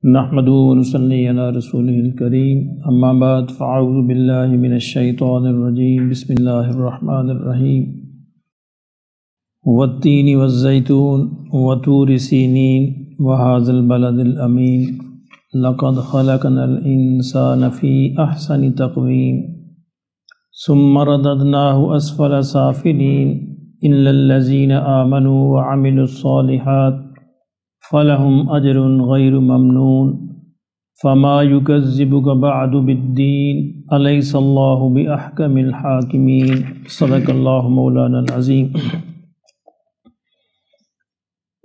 نحمدہ ونصلی علی رسولہ الکریم اما بعد فاعوذ باللہ من الشیطان الرجیم بسم اللہ الرحمن الرحیم والتین والزیتون وطور سینین وہذا البلد الامین لقد خلقنا الانسان فی احسن تقویم ثم رددناہ اسفل سافلین الا الذین آمنوا وعملوا الصالحات فَلَهُمْ أَجْرٌ غَيْرُ مَمْنُونٍ فَمَا يُكَذِّبُكَ بَعْدُ بِالدِّينِ أَلَيْسَ اللَّهُ بِأَحْكَمِ الْحَاكِمِينَ صدق اللہ مولانا العظیم۔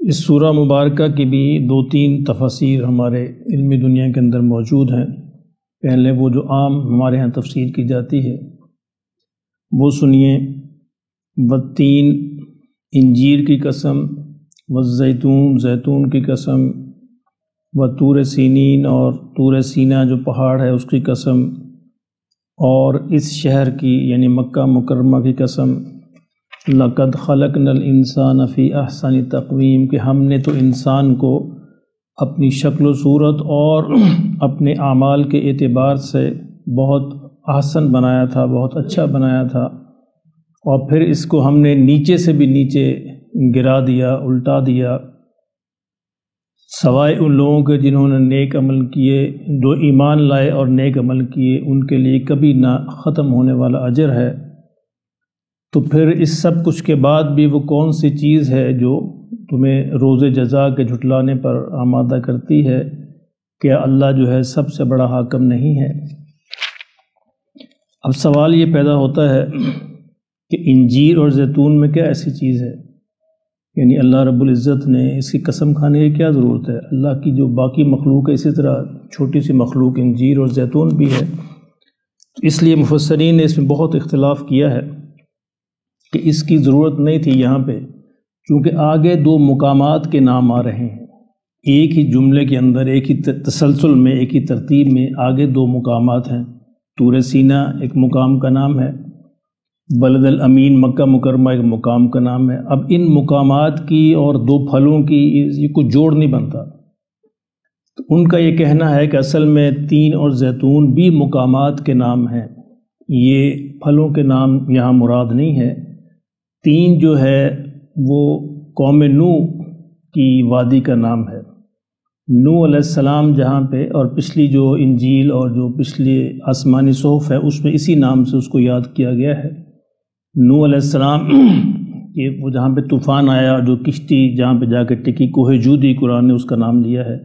اس سورہ مبارکہ کی بھی دو تین تفاسیر ہمارے علمی دنیا کے اندر موجود ہیں۔ پہلے وہ جو عام ہمارے ہاں تفسیر کی جاتی ہے وہ سنیے، والتین انجیر کی قسم، والزیتون زیتون کی قسم، وطور سینین اور طور سینا جو پہاڑ ہے اس کی قسم، اور اس شہر کی یعنی مکہ مکرمہ کی قسم، لقد خلقنا الانسان فی احسن تقویم، کہ ہم نے تو انسان کو اپنی شکل و صورت اور اپنے اعمال کے اعتبار سے بہت احسن بنایا تھا، بہت اچھا بنایا تھا، اور پھر اس کو ہم نے نیچے سے بھی نیچے گرا دیا، الٹا دیا، سوائے ان لوگوں کے جنہوں نے نیک عمل کیے، جو ایمان لائے اور نیک عمل کیے، ان کے لیے کبھی نہ ختم ہونے والا اجر ہے۔ تو پھر اس سب کچھ کے بعد بھی وہ کون سی چیز ہے جو تمہیں روز جزا کے جھٹلانے پر آمادہ کرتی ہے؟ کیا اللہ جو ہے سب سے بڑا حاکم نہیں ہے؟ اب سوال یہ پیدا ہوتا ہے کہ انجیر اور زیتون میں کیا ایسی چیز ہے؟ یعنی اللہ رب العزت نے اس کی قسم کھانے کی کیا ضرورت ہے؟ اللہ کی جو باقی مخلوق ہے اسی طرح چھوٹی سی مخلوق انجیر اور زیتون بھی ہے۔ تو اس لیے مفسرین نے اس میں بہت اختلاف کیا ہے کہ اس کی ضرورت نہیں تھی یہاں پہ، چونکہ آگے دو مقامات کے نام آ رہے ہیں، ایک ہی جملے کے اندر ایک ہی تسلسل میں ایک ہی ترتیب میں آگے دو مقامات ہیں۔ طور سینا ایک مقام کا نام ہے، بلد الامین مکہ مکرمہ ایک مقام کا نام ہے۔ اب ان مقامات کی اور دو پھلوں کی یہ کوئی جوڑ نہیں بنتا، تو ان کا یہ کہنا ہے کہ اصل میں تین اور زیتون بھی مقامات کے نام ہیں، یہ پھلوں کے نام یہاں مراد نہیں ہے۔ تین جو ہے وہ قوم نوح کی وادی کا نام ہے، نوح علیہ السلام جہاں پہ، اور پچھلی جو انجیل اور جو پچھلی آسمانی صحف ہے اس میں اسی نام سے اس کو یاد کیا گیا ہے۔ نوح علیہ السلام کہ وہ جہاں پہ طوفان آیا، جو کشتی جہاں پہ جا کے ٹکی، کوہ جودی قرآن نے اس کا نام لیا ہے،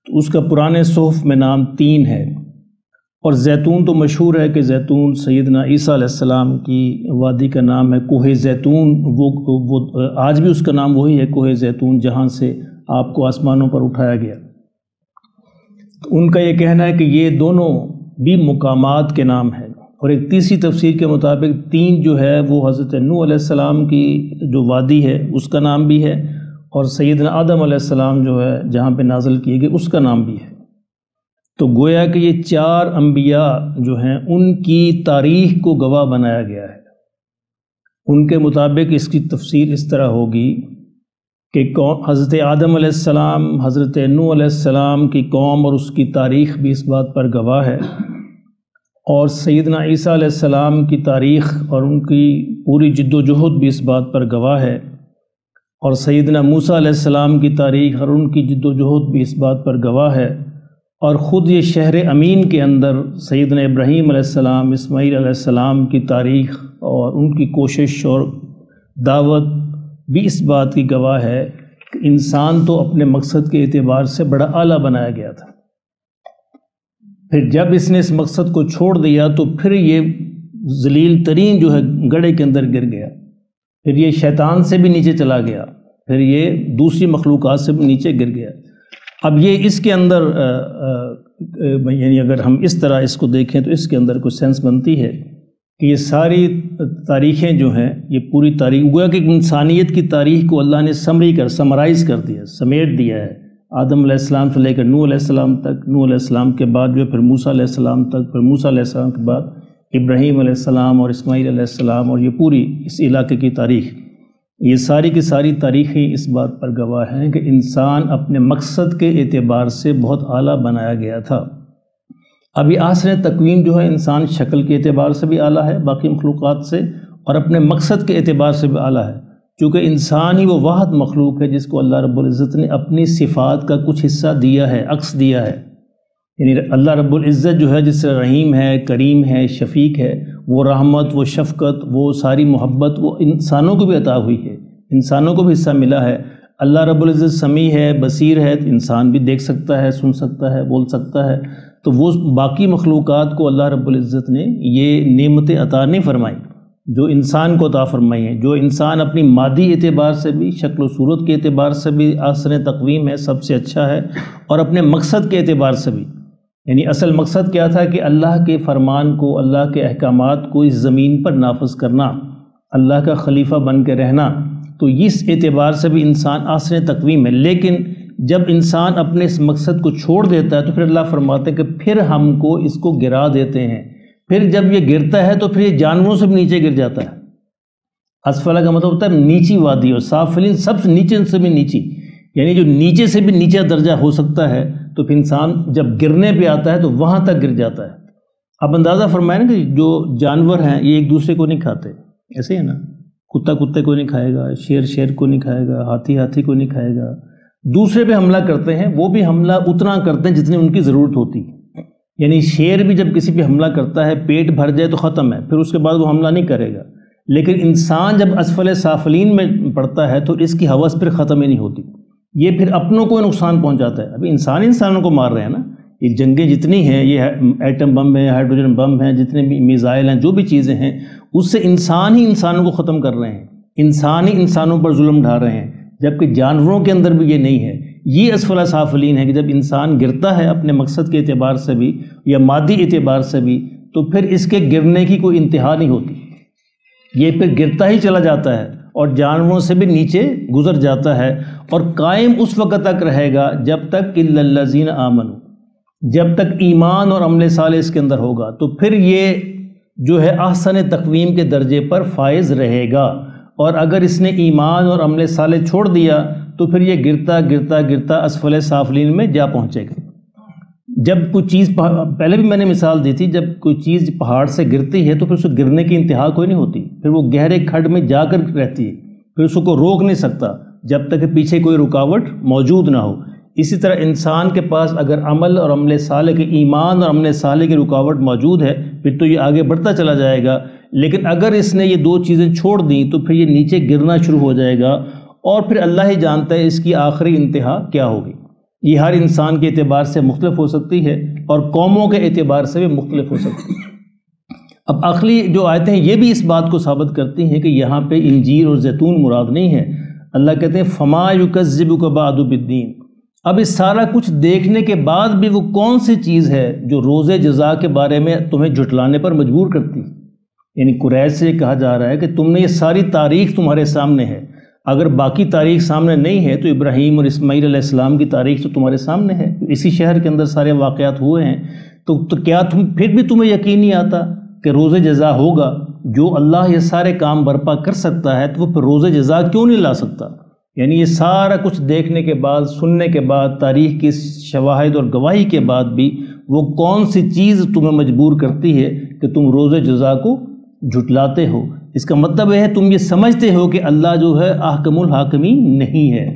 تو اس کا پرانے صحف میں نام تین ہے۔ اور زیتون تو مشہور ہے کہ زیتون سیدنا عیسیٰ علیہ السلام کی وادی کا نام ہے، کوہ زیتون، وہ آج بھی اس کا نام وہی ہے، کوہ زیتون، جہاں سے آپ کو آسمانوں پر اٹھایا گیا۔ تو ان کا یہ کہنا ہے کہ یہ دونوں بھی مقامات کے نام ہیں۔ اور ایک تیسری تفسیر کے مطابق تین جو ہے وہ حضرت نوح علیہ السلام کی جو وادی ہے اس کا نام بھی ہے، اور سیدنا آدم علیہ السلام جو ہے جہاں پہ نازل کیے گئے اس کا نام بھی ہے۔ تو گویا کہ یہ چار انبیاء جو ہیں ان کی تاریخ کو گواہ بنایا گیا ہے۔ ان کے مطابق اس کی تفسیر اس طرح ہوگی کہ حضرت آدم علیہ السلام، حضرت نوح علیہ السلام کی قوم اور اس کی تاریخ بھی اس بات پر گواہ ہے، اور سیدنا عیسیٰ علیہ السلام کی تاریخ اور ان کی پوری جد و جہد بھی اس بات پر گواہ ہے، اور سیدنا موسیٰ علیہ السلام کی تاریخ اور ان کی جد و جہد بھی اس بات پر گواہ ہے، اور خود یہ شہر امین کے اندر سیدنا ابراہیم علیہ السلام، اسماعیل علیہ السلام کی تاریخ اور ان کی کوشش اور دعوت بھی اس بات کی گواہ ہے کہ انسان تو اپنے مقصد کے اعتبار سے بڑا اعلیٰ بنایا گیا تھا، پھر جب اس نے اس مقصد کو چھوڑ دیا تو پھر یہ ذلیل ترین جو ہے گڑھے کے اندر گر گیا، پھر یہ شیطان سے بھی نیچے چلا گیا، پھر یہ دوسری مخلوقات سے بھی نیچے گر گیا۔ اب یہ اس کے اندر یعنی اگر ہم اس طرح اس کو دیکھیں تو اس کے اندر کچھ سینس بنتی ہے کہ یہ ساری تاریخیں جو ہیں، یہ پوری تاریخ گویا کہ انسانیت کی تاریخ کو اللہ نے سمرائز کر دیا، سمیٹ دیا ہے، آدم علیہ السلام سے لے کر نوح علیہ السلام تک، نوح علیہ السلام کے بعد جو ہے پھر موسیٰ علیہ السلام تک، پھر موسیٰ علیہ السلام کے بعد ابراہیم علیہ السلام اور اسماعیل علیہ السلام، اور یہ پوری اس علاقے کی تاریخ یہ ساری کی ساری تاریخیں اس بات پر گواہ ہیں کہ انسان اپنے مقصد کے اعتبار سے بہت اعلیٰ بنایا گیا تھا۔ اب یہ آثار تقویم جو ہے انسان شکل کے اعتبار سے بھی اعلیٰ ہے باقی مخلوقات سے، اور اپنے مقصد کے اعتبار سے بھی اعلیٰ ہے، چونکہ انسان ہی وہ واحد مخلوق ہے جس کو اللہ رب العزت نے اپنی صفات کا کچھ حصہ دیا ہے، عکس دیا ہے۔ یعنی اللہ رب العزت جو ہے جس سے رحیم ہے، کریم ہے، شفیق ہے، وہ رحمت، وہ شفقت، وہ ساری محبت وہ انسانوں کو بھی عطا ہوئی ہے، انسانوں کو بھی حصہ ملا ہے۔ اللہ رب العزت سمیع ہے، بصیر ہے، انسان بھی دیکھ سکتا ہے، سن سکتا ہے، بول سکتا ہے، تو وہ باقی مخلوقات کو اللہ رب العزت نے یہ نعمتیں عطا نہیں فرمائی جو انسان کو عطا فرمائی ہیں۔ جو انسان اپنی مادی اعتبار سے بھی، شکل و صورت کے اعتبار سے بھی آثار تقویم ہے، سب سے اچھا ہے، اور اپنے مقصد کے اعتبار سے بھی، یعنی اصل مقصد کیا تھا کہ اللہ کے فرمان کو، اللہ کے احکامات کو اس زمین پر نافذ کرنا، اللہ کا خلیفہ بن کے رہنا، تو اس اعتبار سے بھی انسان آثار تقویم ہے۔ لیکن جب انسان اپنے اس مقصد کو چھوڑ دیتا ہے تو پھر اللہ فرماتے ہیں کہ پھر ہم کو اس کو گرا دیتے ہیں، پھر جب یہ گرتا ہے تو پھر یہ جانوروں سے بھی نیچے گر جاتا ہے۔ اسفلہ کا مطلب ہوتا ہے نیچی وادی، اور سافلین سب سے نیچے سے بھی نیچی، یعنی جو نیچے سے بھی نیچے درجہ ہو سکتا ہے، تو پھر انسان جب گرنے پہ آتا ہے تو وہاں تک گر جاتا ہے۔ اب اندازہ فرمائیں نا کہ جو جانور ہیں یہ ایک دوسرے کو نہیں کھاتے، ایسے ہے نا، کتا کتے کو نہیں کھائے گا، شیر شیر کو نہیں کھائے گا، ہاتھی ہاتھی کو نہیں کھائے گا، دوسرے پہ حملہ کرتے ہیں، وہ بھی حملہ اتنا کرتے ہیں جتنی ان کی ضرورت ہوتی ہے۔ یعنی شیر بھی جب کسی پہ حملہ کرتا ہے، پیٹ بھر جائے تو ختم ہے، پھر اس کے بعد وہ حملہ نہیں کرے گا۔ لیکن انسان جب اسفل سافلین میں پڑتا ہے تو اس کی ہوس پھر ختم ہی نہیں ہوتی، یہ پھر اپنوں کو نقصان پہنچاتا ہے۔ ابھی انسانوں کو مار رہے ہیں نا، یہ جنگیں جتنی ہیں، یہ ایٹم بم ہیں، ہائیڈروجن بم ہیں، جتنے بھی میزائل ہیں، جو بھی چیزیں ہیں، اس سے انسان ہی انسانوں کو ختم کر رہے ہیں، انسان ہی انسانوں پر ظلم ڈھا رہے ہیں، جبکہ جانوروں کے اندر بھی یہ نہیں ہے۔ یہ اسفل سافلین ہے کہ جب انسان گرتا ہے اپنے مقصد کے اعتبار سے بھی یا مادی اعتبار سے بھی، تو پھر اس کے گرنے کی کوئی انتہا نہیں ہوتی، یہ پھر گرتا ہی چلا جاتا ہے اور جانوروں سے بھی نیچے گزر جاتا ہے، اور قائم اس وقت تک رہے گا جب تک الا الذین آمنوا، جب تک ایمان اور عمل صالح اس کے اندر ہوگا، تو پھر یہ جو ہے احسن تقویم کے درجے پر فائز رہے گا۔ اور اگر اس نے ایمان اور عمل صالح چھوڑ دیا تو پھر یہ گرتا گرتا گرتا اسفل سافلین میں جا پہنچے گا۔ جب کوئی چیز، پہلے بھی میں نے مثال دی تھی، جب کوئی چیز پہاڑ سے گرتی ہے تو پھر اس کو گرنے کی انتہا کوئی نہیں ہوتی، پھر وہ گہرے کھڈ میں جا کر رہتی ہے، پھر اس کو روک نہیں سکتا جب تک کہ پیچھے کوئی رکاوٹ موجود نہ ہو۔ اسی طرح انسان کے پاس اگر عمل اور عمل صالح کے، ایمان اور عمل صالح کی رکاوٹ موجود ہے پھر تو یہ آگے بڑھتا چلا جائے گا، لیکن اگر اس نے یہ دو چیزیں چھوڑ دیں تو پھر یہ نیچے گرنا شروع ہو جائے گا، اور پھر اللہ ہی جانتا ہے اس کی آخری انتہا کیا ہوگی۔ یہ ہر انسان کے اعتبار سے مختلف ہو سکتی ہے اور قوموں کے اعتبار سے بھی مختلف ہو سکتی ہے۔ اب آخری جو آیتیں ہیں یہ بھی اس بات کو ثابت کرتی ہیں کہ یہاں پہ انجیر اور زیتون مراد نہیں ہے۔ اللہ کہتے ہیں فما یکذبک بعد بالدین، اب اس سارا کچھ دیکھنے کے بعد بھی وہ کون سی چیز ہے جو روز جزا کے بارے میں تمہیں جھٹلانے پر مجبور کرتی ہے؟ یعنی قریش سے کہا جا رہا ہے کہ تم نے یہ ساری تاریخ تمہارے سامنے ہے، اگر باقی تاریخ سامنے نہیں ہے تو ابراہیم اور اسماعیل علیہ السلام کی تاریخ تو تمہارے سامنے ہے، اسی شہر کے اندر سارے واقعات ہوئے ہیں، تو کیا پھر بھی تمہیں یقین نہیں آتا کہ روز جزا ہوگا؟ جو اللہ یہ سارے کام برپا کر سکتا ہے تو وہ پھر روز جزا کیوں نہیں لا سکتا؟ یعنی یہ سارا کچھ دیکھنے کے بعد، سننے کے بعد، تاریخ کی شواہد اور گواہی کے بعد بھی وہ کون سی چیز تمہیں مجبور کرتی ہے کہ تم روز جزا کو جھٹلاتے ہو؟ اس کا مطلب یہ ہے تم یہ سمجھتے ہو کہ اللہ جو ہے احکم الحاکمین نہیں ہے،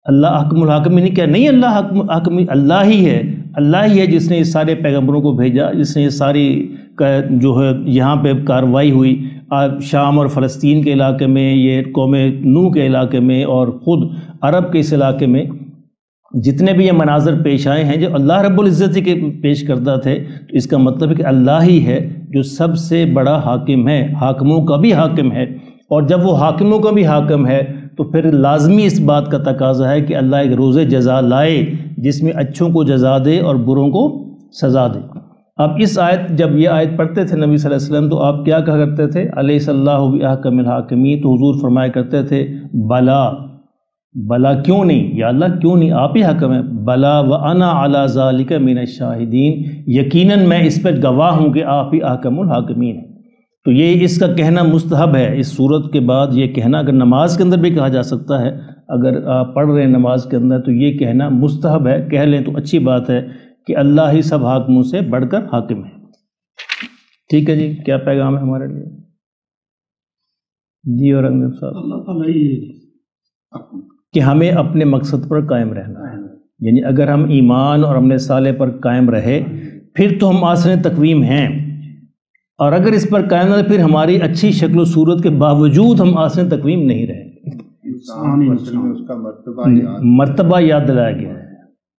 اللہ احکم الحاکمین نہیں، کیا نہیں، اللہ حاکم اللہ ہی ہے، اللہ ہی ہے جس نے یہ سارے پیغمبروں کو بھیجا، جس نے یہ ساری جو ہے یہاں پہ کارروائی ہوئی شام اور فلسطین کے علاقے میں، یہ قوم نوح کے علاقے میں، اور خود عرب کے اس علاقے میں جتنے بھی یہ مناظر پیش آئے ہیں جو اللہ رب العزت کے پیش کردہ تھے، تو اس کا مطلب ہے کہ اللہ ہی ہے جو سب سے بڑا حاکم ہے، حاکموں کا بھی حاکم ہے، اور جب وہ حاکموں کا بھی حاکم ہے تو پھر لازمی اس بات کا تقاضا ہے کہ اللہ ایک روز جزا لائے جس میں اچھوں کو جزا دے اور بروں کو سزا دے۔ اب اس آیت، جب یہ آیت پڑھتے تھے نبی صلی اللہ علیہ وسلم تو آپ کیا کہا کرتے تھے؟ الیس اللہ باحکم الحاکمین، تو حضور فرمایا کرتے تھے بلا، بلا کیوں نہیں یا اللہ کیوں نہیں، آپ ہی حکم ہے، بلا وانا علی ذالک من الشاہدین، یقیناً میں اس پر گواہ ہوں کہ آپ ہی احکم الحاکمین ہیں۔ تو یہ اس کا کہنا مستحب ہے، اس صورت کے بعد یہ کہنا، اگر نماز کے اندر بھی کہا جا سکتا ہے، اگر آپ پڑھ رہے ہیں نماز کے اندر تو یہ کہنا مستحب ہے، کہہ لیں تو اچھی بات ہے کہ اللہ ہی سب حاکموں سے بڑھ کر حاکم ہے۔ ٹھیک ہے جی، کیا پیغام ہے ہمارے لیے؟ جی اورنگزیب صاحب، اللہ تعالیٰ کہ ہمیں اپنے مقصد پر قائم رہنا ہے، یعنی اگر ہم ایمان اور عمل صالح پر قائم رہے پھر تو ہم آسن تقویم ہیں، اور اگر اس پر قائم نہ پھر ہماری اچھی شکل و صورت کے باوجود ہم آسن تقویم نہیں رہیں گے۔ اس کا مرتبہ یاد دلایا گیا ہے،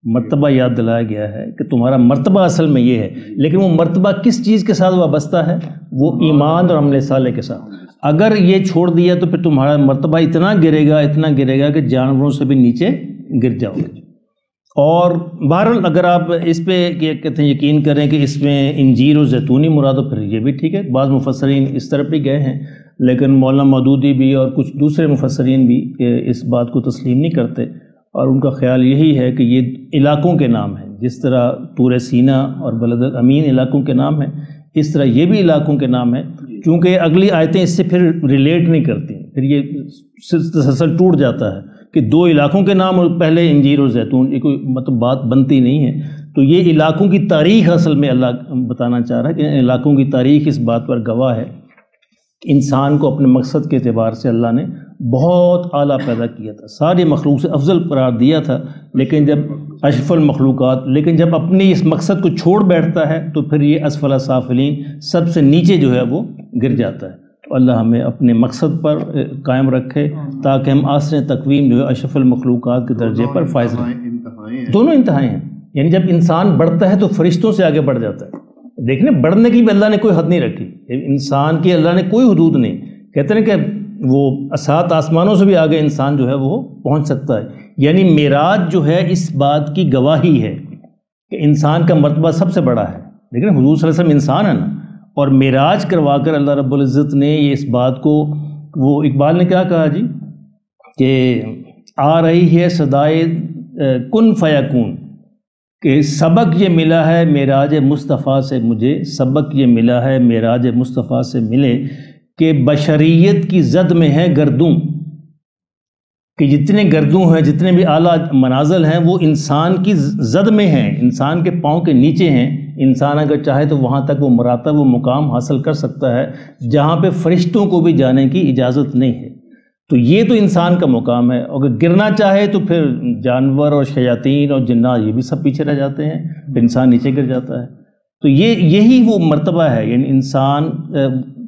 مرتبہ یاد دلایا گیا ہے کہ تمہارا مرتبہ اصل میں یہ ہے، لیکن وہ مرتبہ کس چیز کے ساتھ وابستہ ہے؟ وہ ایمان اور عمل صالح کے ساتھ۔ اگر یہ چھوڑ دیا تو پھر تمہارا مرتبہ اتنا گرے گا کہ جانوروں سے بھی نیچے گر جاؤ گے۔ اور بہرحال اگر آپ اس پہ کہتے ہیں یقین کریں کہ اس میں انجیر و زیتونی مراد ہو، پھر یہ بھی ٹھیک ہے، بعض مفسرین اس طرف بھی گئے ہیں، لیکن مولانا مودودی بھی اور کچھ دوسرے مفسرین بھی اس بات کو تسلیم نہیں کرتے، اور ان کا خیال یہی ہے کہ یہ علاقوں کے نام ہیں، جس طرح طور سینا اور بلد الامین علاقوں کے نام ہیں، اس طرح یہ بھی علاقوں کے نام ہیں، کیونکہ اگلی آیتیں اس سے پھر ریلیٹ نہیں کرتی، پھر یہ تسلسل ٹوٹ جاتا ہے کہ دو علاقوں کے نام اور پہلے انجیر اور زیتون، یہ کوئی مطلب بات بنتی نہیں ہے۔ تو یہ علاقوں کی تاریخ اصل میں اللہ بتانا چاہ رہا ہے کہ ان علاقوں کی تاریخ اس بات پر گواہ ہے کہ انسان کو اپنے مقصد کے اعتبار سے اللہ نے بہت اعلیٰ پیدا کیا تھا، ساری مخلوق سے افضل قرار دیا تھا، لیکن جب اشرف المخلوقات، لیکن جب اپنی اس مقصد کو چھوڑ بیٹھتا ہے تو پھر یہ اسفل سافلین، سب سے نیچے جو ہے وہ گر جاتا ہے۔ تو اللہ ہمیں اپنے مقصد پر قائم رکھے تاکہ ہم آسن تقویم جو ہے اشرف المخلوقات کے درجے پر فائز رہیں۔ دونوں انتہائیں ہیں، یعنی جب انسان بڑھتا ہے تو فرشتوں سے آگے بڑھ جاتا ہے۔ دیکھنے بڑھنے کی بھی اللہ نے کوئی حد نہیں رکھی، انسان کی اللہ نے کوئی حدود نہیں، کہتے ہیں کہ وہ 7 آسمانوں سے بھی آگے انسان جو ہے وہ پہنچ سکتا ہے۔ یعنی معراج جو ہے اس بات کی گواہی ہے کہ انسان کا مرتبہ سب سے بڑا ہے، لیکن حضور صلی اللہ علیہ وسلم انسان ہے نا، اور معراج کروا کر اللہ رب العزت نے یہ اس بات کو، وہ اقبال نے کیا کہا جی کہ آ رہی ہے صدائے کن فیکون، کہ سبق یہ ملا ہے معراج مصطفیٰ سے مجھے، سبق یہ ملا ہے معراج مصطفیٰ سے ملے کہ بشریت کی زد میں ہے گردوں، کہ جتنے گردوں ہیں، جتنے بھی اعلیٰ منازل ہیں وہ انسان کی زد میں ہیں، انسان کے پاؤں کے نیچے ہیں۔ انسان اگر چاہے تو وہاں تک وہ مراتب و مقام حاصل کر سکتا ہے جہاں پہ فرشتوں کو بھی جانے کی اجازت نہیں ہے۔ تو یہ تو انسان کا مقام ہے، اگر گرنا چاہے تو پھر جانور اور شیاطین اور جنات یہ بھی سب پیچھے رہ جاتے ہیں، پھر انسان نیچے گر جاتا ہے۔ تو یہی وہ مرتبہ ہے، یعنی انسان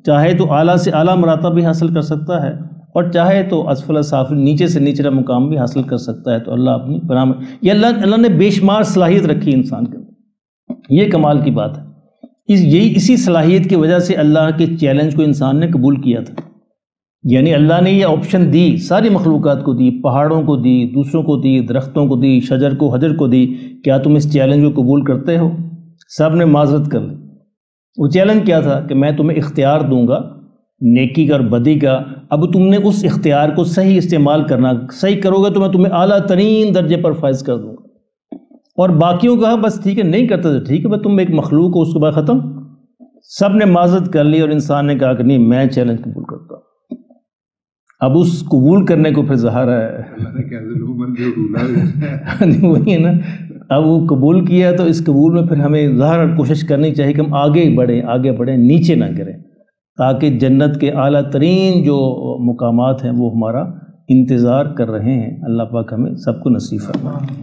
چاہے تو اعلیٰ سے اعلیٰ مراتب بھی حاصل کر سکتا ہے، اور چاہے تو اسفل سافل نیچے سے نیچلا مقام بھی حاصل کر سکتا ہے۔ تو اللہ اپنی پناہ میں، یہ اللہ نے بے شمار صلاحیت رکھی انسان کے اندر، یہ کمال کی بات ہے۔ اسی صلاحیت کی وجہ سے اللہ کے چیلنج کو انسان نے قبول کیا تھا، یعنی اللہ نے یہ آپشن دی، ساری مخلوقات کو دی، پہاڑوں کو دی، دوسروں کو دی، درختوں کو دی، شجر کو، حجر کو دی، کیا تم اس چیلنج کو قبول کرتے ہو؟ سب نے معذرت کر لی۔ وہ چیلنج کیا تھا کہ میں تمہیں اختیار دوں گا نیکی کا اور بدی کا، اب تم نے اس اختیار کو صحیح استعمال کرنا، صحیح کرو گے تو میں تمہیں اعلیٰ ترین درجے پر فائز کر دوں گا۔ اور باقیوں کا بس ٹھیک ہے نہیں کرتے تو ٹھیک ہے، بس تم ایک مخلوق ہو، اس کے بعد ختم۔ سب نے معذرت کر لی اور انسان نے کہا کہ نہیں میں چیلنج قبول کرتا ہوں۔ اب اس قبول کرنے کو پھر ظاہر ہے وہی ہے نا، اب وہ قبول کیا تو اس قبول میں پھر ہمیں ظاہر کوشش کرنی چاہیے کہ ہم آگے بڑھیں، نیچے نہ گریں، تاکہ جنت کے اعلیٰ ترین جو مقامات ہیں وہ ہمارا انتظار کر رہے ہیں۔ اللہ پاک ہمیں سب کو نصیب فرمائے۔